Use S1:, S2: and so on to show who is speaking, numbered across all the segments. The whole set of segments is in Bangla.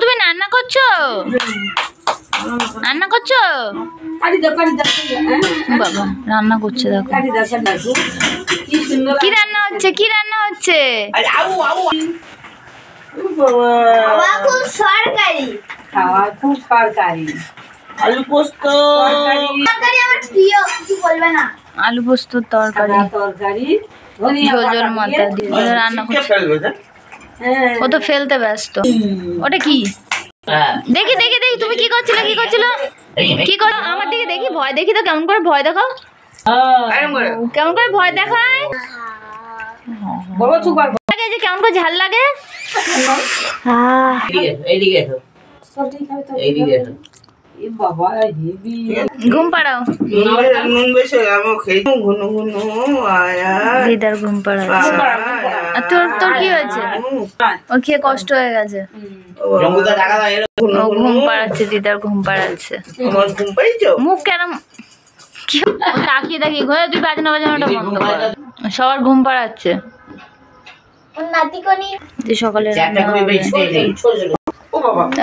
S1: তুমি রান্না করছো? রান্না করছো? বাবা রান্না করছে দেখো। কি রান্না হচ্ছে? কি রান্না হচ্ছে?
S2: আলু পোস্ত।
S1: আলু পোস্ত তরকারি ঝোল ঝোল মাথা দিয়ে রান্না করছে। ও তো ফেলতে ব্যস্ত। ওটা কি? দেখি দেখি দেখি তুমি কি করছিলে? কি করো আমার দিকে দেখি, ভয় দেখি তো। কেমন করে ভয় দেখাও? কেমন করে ভয় দেখায়? কেমন করে ঝাল লাগে? ঘুম পাড়াও। দিদার ঘুম পাড়াচ্ছে। তোর কি হয়েছে? ও খেয়ে কষ্ট হয়ে গেছে। ও ঘুম পাড়াচ্ছে, দিদার ঘুম পাড়াচ্ছে। মুখ কেন তাকিয়ে তাকিয়ে ঘরে? তুই বাজনাটা বন্ধ কর। সবার ঘুম পাড়াচ্ছে। সকালে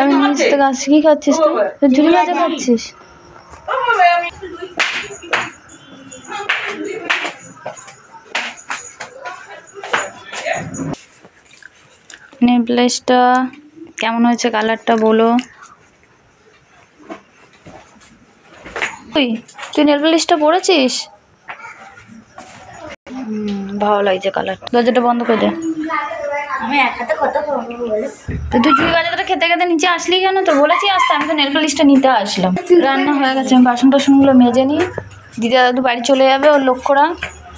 S1: আমি নিচ থেকে আসছি। কি খাচ্ছিস তুই? ঝুড়ি ভাজা খাচ্ছিস? নেকলেসটা কেমন হয়েছে? কালারটা বলো। তুই নেকলেসটা পরেছিস? ভালো লাগছে কালার। দরজাটা বন্ধ করে দে। তুই ঝুড়ি ভাজাটা খেতে খেতে নিচে আসলি কেন? তো বলেছি আসতে। আমি তো নেলপালিশটা নিতে আসলাম। রান্না হয়ে গেছে। আমি বাসন টাসনগুলো মেজে নিই। দিদা দাদু বাড়ি চলে যাবে ওর লক্ষ্যরা।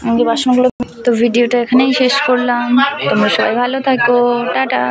S1: আমাকে বাসনগুলো। তো ভিডিওটা এখানেই শেষ করলাম। তোমরা সবাই ভালো থাকো। টাটা।